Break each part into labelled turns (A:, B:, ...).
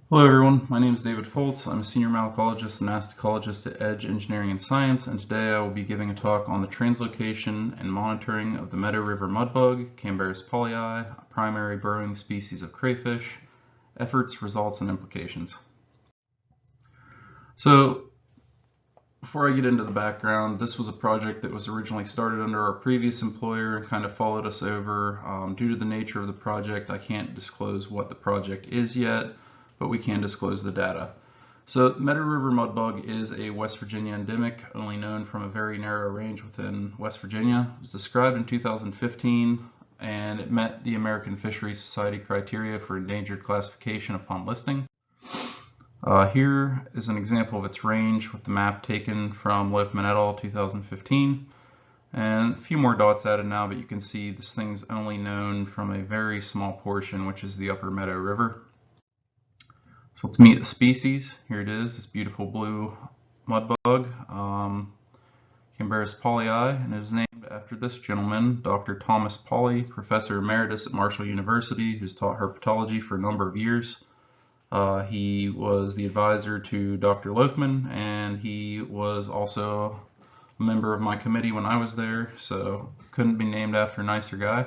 A: Hello everyone, my name is David Foltz. I'm a senior malacologist and masticologist at Edge Engineering and Science, and today I will be giving a talk on the translocation and monitoring of the Meadow River Mudbug, Cambarus pauleyi, a primary burrowing species of crayfish, efforts, results, and implications. So, before I get into the background, this was a project that was originally started under our previous employer and kind of followed us over. Due to the nature of the project, I can't disclose what the project is yet, but we can disclose the data. So Meadow River Mudbug is a West Virginia endemic, only known from a very narrow range within West Virginia. It was described in 2015, and it met the American Fisheries Society criteria for endangered classification upon listing. Here is an example of its range with the map taken from Loughman et al. 2015. And a few more dots added now, but you can see this thing's only known from a very small portion, which is the upper Meadow River. So let's meet the species. Here it is, this beautiful blue mudbug, Cambarus pauleyi, and it is named after this gentleman, Dr. Thomas Pauleyi, Professor Emeritus at Marshall University, who's taught herpetology for a number of years. He was the advisor to Dr. Loughman, and he was also a member of my committee when I was there, so couldn't be named after a nicer guy.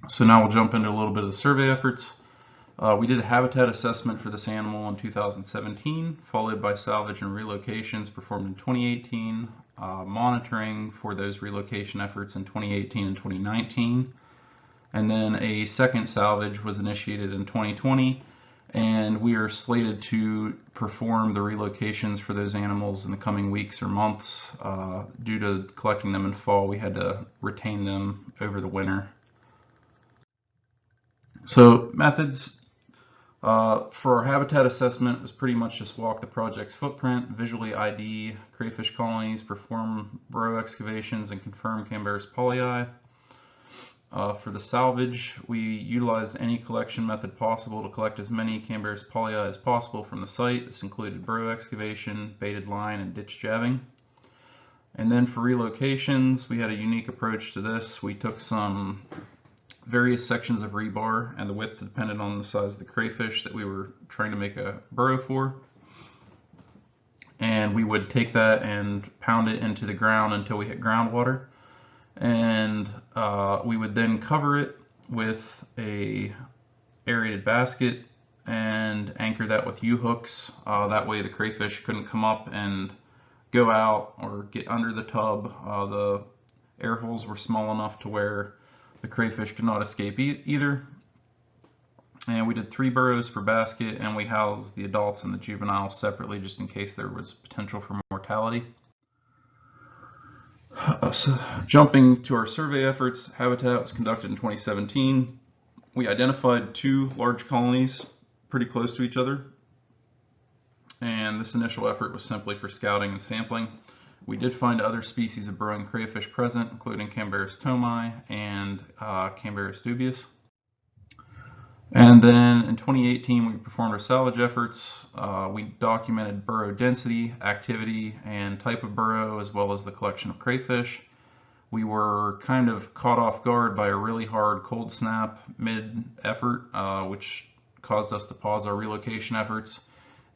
A: So now we'll jump into a little bit of the survey efforts. We did a habitat assessment for this animal in 2017, followed by salvage and relocations performed in 2018, monitoring for those relocation efforts in 2018 and 2019, and then a second salvage was initiated in 2020, and we are slated to perform the relocations for those animals in the coming weeks or months. Due to collecting them in fall, we had to retain them over the winter. So methods. For our habitat assessment, it was pretty much just walk the project's footprint, visually ID crayfish colonies, perform burrow excavations, and confirm Cambarus pauleyi. For the salvage, we utilized any collection method possible to collect as many Cambarus pauleyi as possible from the site. This included burrow excavation, baited line, and ditch jabbing. And then for relocations, we had a unique approach to this. We took some various sections of rebar, and the width depended on the size of the crayfish that we were trying to make a burrow for. And we would take that and pound it into the ground until we hit groundwater. And we would then cover it with a aerated basket and anchor that with U-hooks. That way the crayfish couldn't come up and go out or get under the tub. The air holes were small enough to where the crayfish could not escape either. And we did 3 burrows per basket, and we housed the adults and the juveniles separately just in case there was potential for mortality. So jumping to our survey efforts, habitat was conducted in 2017. We identified 2 large colonies pretty close to each other, and this initial effort was simply for scouting and sampling. We did find other species of burrowing crayfish present, including Cambarus tomi and Cambarus dubius. And then in 2018, we performed our salvage efforts. We documented burrow density, activity, and type of burrow, as well as the collection of crayfish. We were kind of caught off guard by a really hard cold snap mid-effort, which caused us to pause our relocation efforts.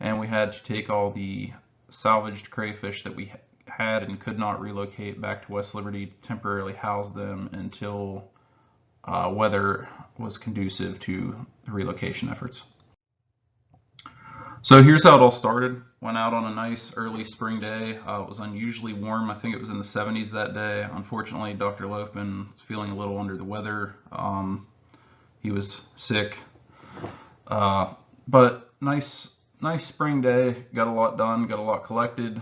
A: And we had to take all the salvaged crayfish that we had and could not relocate back to West Liberty to temporarily house them until weather was conducive to the relocation efforts. So here's how it all started. Went out on a nice early spring day. It was unusually warm. I think it was in the 70s that day. Unfortunately, Dr. Loughman was feeling a little under the weather. He was sick. But nice spring day. Got a lot done, got a lot collected.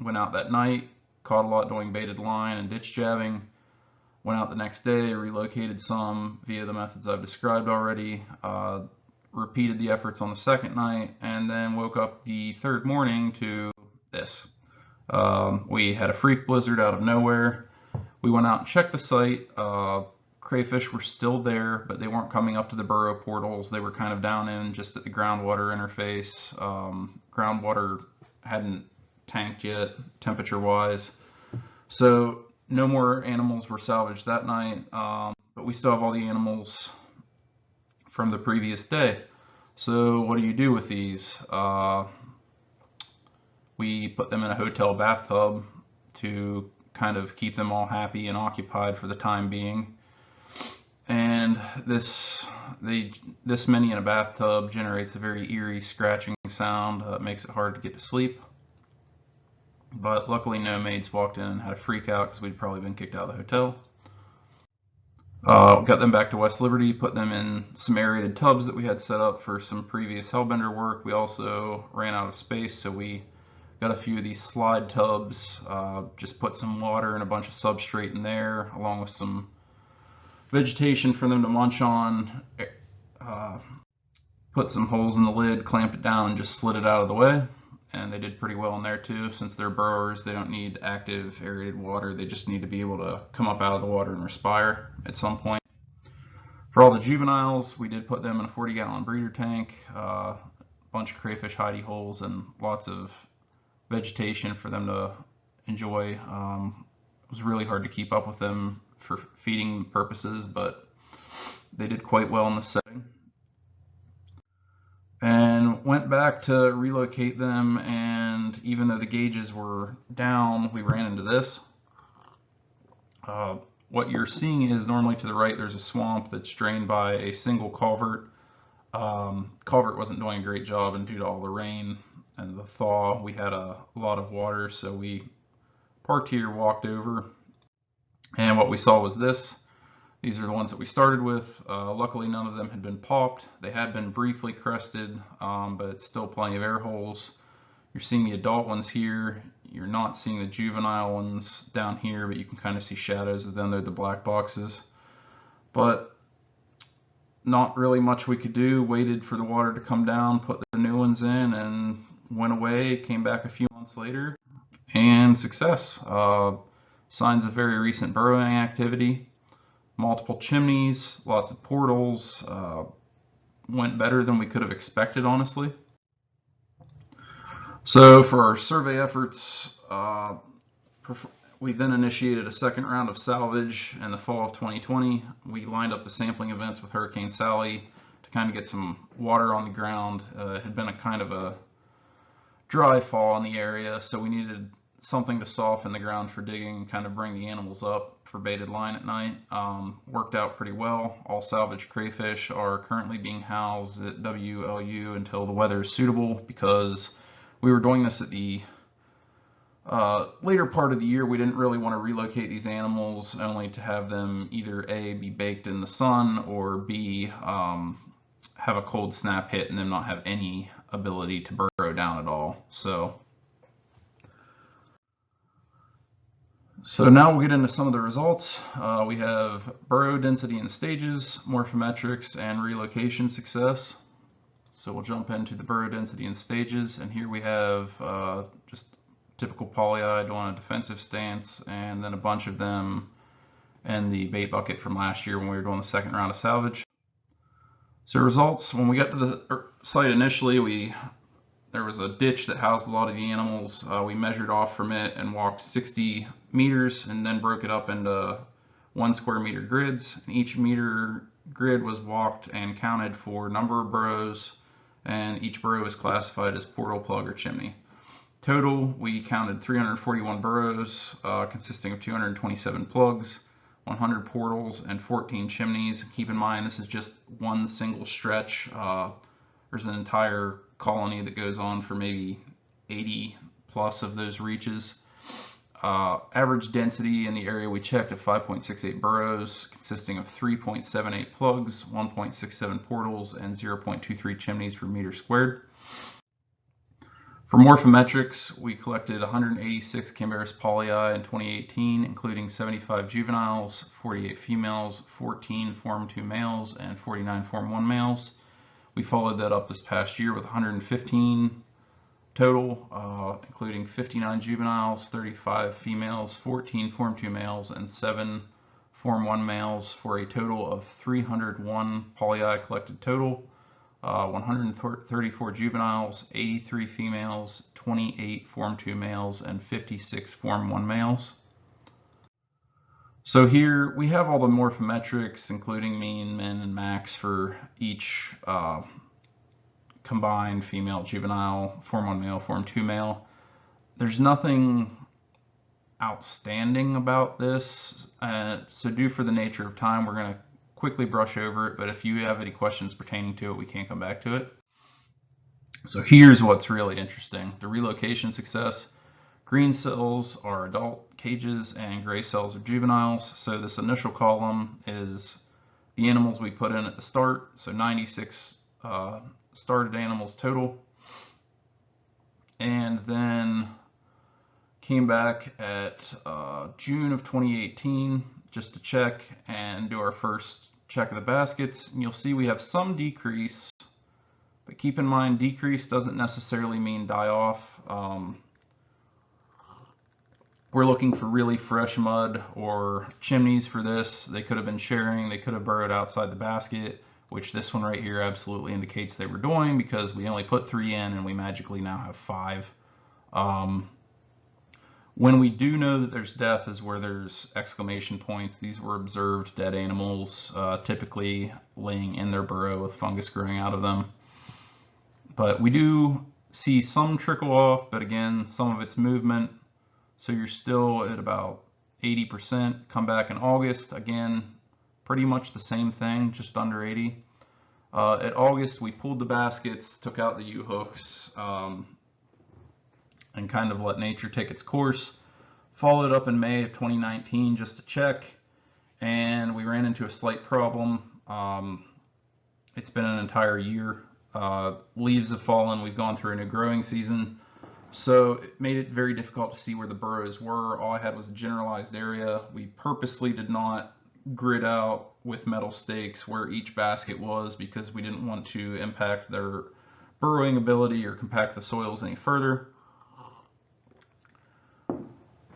A: Went out that night, caught a lot doing baited line and ditch jabbing. Went out the next day, relocated some via the methods I've described already. Repeated the efforts on the second night, and then woke up the third morning to this. We had a freak blizzard out of nowhere. We went out and checked the site. Crayfish were still there, but they weren't coming up to the burrow portals. They were kind of down in just at the groundwater interface. Groundwater hadn't tanked yet, temperature-wise. So no more animals were salvaged that night, but we still have all the animals from the previous day. So what do you do with these? We put them in a hotel bathtub to kind of keep them all happy and occupied for the time being. And this many in a bathtub generates a very eerie scratching sound. It makes it hard to get to sleep. But luckily no maids walked in and had a freak out because we'd probably been kicked out of the hotel. Got them back to West Liberty, put them in some aerated tubs that we had set up for some previous Hellbender work. We also ran out of space, so we got a few of these slide tubs, just put some water and a bunch of substrate in there, along with some vegetation for them to munch on, put some holes in the lid, clamped it down, and just slid it out of the way. And they did pretty well in there too. Since they're burrowers, they don't need active aerated water. They just need to be able to come up out of the water and respire at some point. For all the juveniles, we did put them in a 40-gallon breeder tank, a bunch of crayfish hidey holes, and lots of vegetation for them to enjoy. It was really hard to keep up with them for feeding purposes, but they did quite well in the setting. And went back to relocate them, and even though the gauges were down, we ran into this. What you're seeing is normally to the right there's a swamp that's drained by a single culvert. Culvert wasn't doing a great job, and due to all the rain and the thaw, we had a lot of water, so we parked here, walked over, and what we saw was this. These are the ones that we started with. Luckily, none of them had been popped. They had been briefly crested, but still plenty of air holes. You're seeing the adult ones here. You're not seeing the juvenile ones down here, but you can kind of see shadows of them. They're the black boxes. But not really much we could do. Waited for the water to come down, put the new ones in, and went away. Came back a few months later, and success. Signs of very recent burrowing activity. Multiple chimneys, lots of portals, went better than we could have expected, honestly. So for our survey efforts, we then initiated a second round of salvage in the fall of 2020. We lined up the sampling events with Hurricane Sally to kind of get some water on the ground. It had been a kind of a dry fall in the area, so we needed something to soften the ground for digging and kind of bring the animals up for baited line at night. Worked out pretty well. All salvage crayfish are currently being housed at WLU until the weather is suitable, because we were doing this at the later part of the year. We didn't really want to relocate these animals only to have them either A, be baked in the sun, or B, have a cold snap hit and them not have any ability to burrow down at all. So now we'll get into some of the results. We have burrow density and stages, morphometrics, and relocation success. So we'll jump into the burrow density and stages, and here we have just typical Pauleyi on a defensive stance, and then a bunch of them in the bait bucket from last year when we were doing the second round of salvage. So results, when we got to the site initially, there was a ditch that housed a lot of the animals. We measured off from it and walked 60 meters, and then broke it up into 1 square meter grids. And each meter grid was walked and counted for number of burrows, and each burrow is classified as portal, plug, or chimney. Total, we counted 341 burrows, consisting of 227 plugs, 100 portals, and 14 chimneys. Keep in mind, this is just one single stretch. There's an entire colony that goes on for maybe 80 plus of those reaches. Average density in the area we checked of 5.68 burrows, consisting of 3.78 plugs, 1.67 portals, and 0.23 chimneys per meter squared. For morphometrics, we collected 186 Cambarus Pauleyi in 2018, including 75 juveniles, 48 females, 14 Form 2 males, and 49 Form 1 males. We followed that up this past year with 115 total, including 59 juveniles, 35 females, 14 Form 2 males, and 7 Form 1 males, for a total of 301 Pauleyi collected total. 134 juveniles, 83 females, 28 Form 2 males, and 56 Form 1 males. So here we have all the morphometrics, including mean, min, and max for each combined female, juvenile, form 1 male, form 2 male. There's nothing outstanding about this, so due for the nature of time, we're going to quickly brush over it, but if you have any questions pertaining to it, we can come back to it. So here's what's really interesting. The relocation success. Green cells are adult cages and gray cells are juveniles. So this initial column is the animals we put in at the start. So 96 started animals total. And then came back at June of 2018 just to check and do our first check of the baskets. And you'll see we have some decrease, but keep in mind decrease doesn't necessarily mean die off. We're looking for really fresh mud or chimneys for this. They could have been sharing, they could have burrowed outside the basket, which this one right here absolutely indicates they were doing, because we only put 3 in and we magically now have 5. When we do know that there's death is where there's exclamation points. These were observed dead animals, typically laying in their burrow with fungus growing out of them. But we do see some trickle off, but again, some of it's movement. So you're still at about 80%. Come back in August, again, pretty much the same thing, just under 80. At August, we pulled the baskets, took out the U-hooks, and kind of let nature take its course. Followed up in May of 2019 just to check, and we ran into a slight problem. It's been an entire year. Leaves have fallen. We've gone through a new growing season. So it made it very difficult to see where the burrows were. All I had was a generalized area. We purposely did not grid out with metal stakes where each basket was, because we didn't want to impact their burrowing ability or compact the soils any further.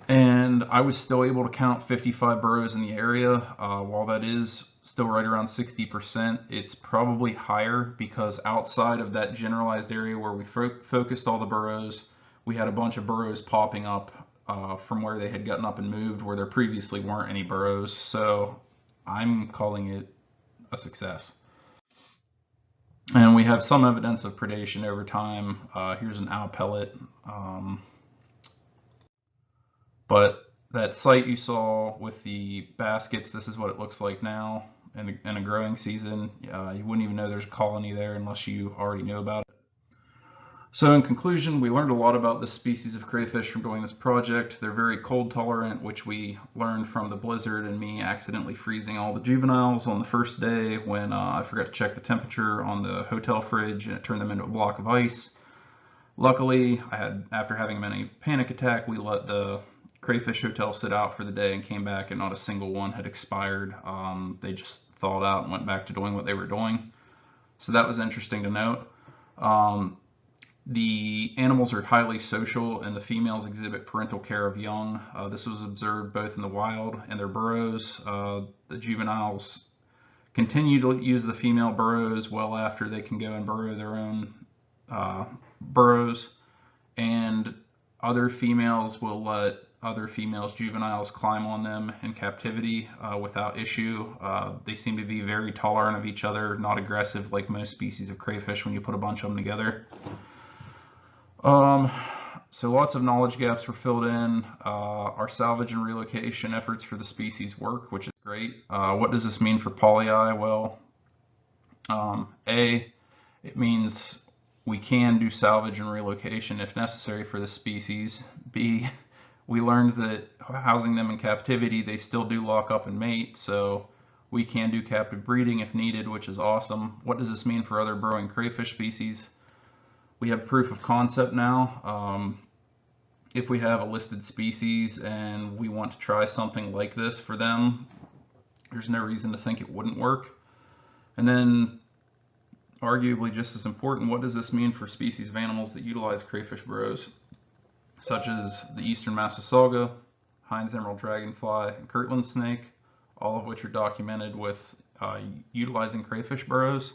A: And I was still able to count 55 burrows in the area. While that is still right around 60%, it's probably higher because outside of that generalized area where we focused all the burrows, we had a bunch of burrows popping up from where they had gotten up and moved, where there previously weren't any burrows. So I'm calling it a success. And we have some evidence of predation over time. Here's an owl pellet. But that site you saw with the baskets, this is what it looks like now in a growing season. You wouldn't even know there's a colony there unless you already knew about it. So in conclusion, we learned a lot about this species of crayfish from doing this project. They're very cold tolerant, which we learned from the blizzard and me accidentally freezing all the juveniles on the first day when I forgot to check the temperature on the hotel fridge and it turned them into a block of ice. Luckily, after having a mini panic attack, we let the crayfish hotel sit out for the day and came back and not a single one had expired. They just thawed out and went back to doing what they were doing. So that was interesting to note. The animals are highly social and the females exhibit parental care of young. This was observed both in the wild and their burrows. The juveniles continue to use the female burrows well after they can go and burrow their own burrows, and other females will let other females, juveniles, climb on them in captivity without issue. They seem to be very tolerant of each other, not aggressive like most species of crayfish when you put a bunch of them together. So lots of knowledge gaps were filled in. Our salvage and relocation efforts for the species work, which is great. What does this mean for Pauleyi? Well, A, it means we can do salvage and relocation if necessary for the species. B, we learned that housing them in captivity, they still do lock up and mate, so we can do captive breeding if needed, which is awesome. What does this mean for other burrowing crayfish species? We have proof of concept now. If we have a listed species and we want to try something like this for them, there's no reason to think it wouldn't work. And then, arguably just as important, what does this mean for species of animals that utilize crayfish burrows, such as the eastern Massasauga, Heinz emerald dragonfly, and Kirtland snake, all of which are documented with utilizing crayfish burrows.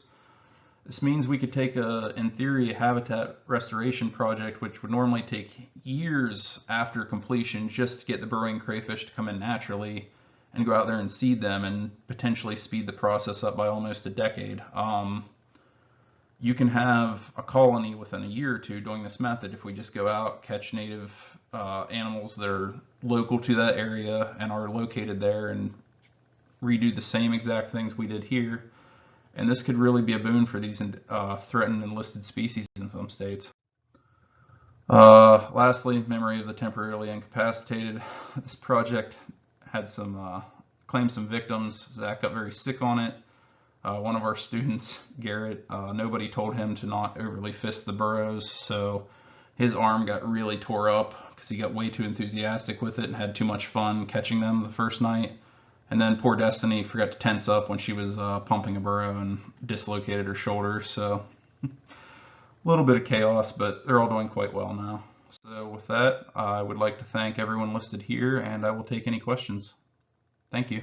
A: This means we could take, in theory, a habitat restoration project, which would normally take years after completion just to get the burrowing crayfish to come in naturally, and go out there and seed them and potentially speed the process up by almost a decade. you can have a colony within a year or two doing this method if we just go out, catch native animals that are local to that area and are located there, and redo the same exact things we did here. And this could really be a boon for these threatened and listed species in some states. Lastly, memory of the temporarily incapacitated. This project had claimed some victims. Zach got very sick on it. One of our students, Garrett, nobody told him to not overly fist the burrows, so his arm got really tore up because he got way too enthusiastic with it and had too much fun catching them the first night. And then poor Destiny forgot to tense up when she was pumping a burrow and dislocated her shoulder, so a little bit of chaos, but they're all doing quite well now. So with that, I would like to thank everyone listed here, and I will take any questions. Thank you.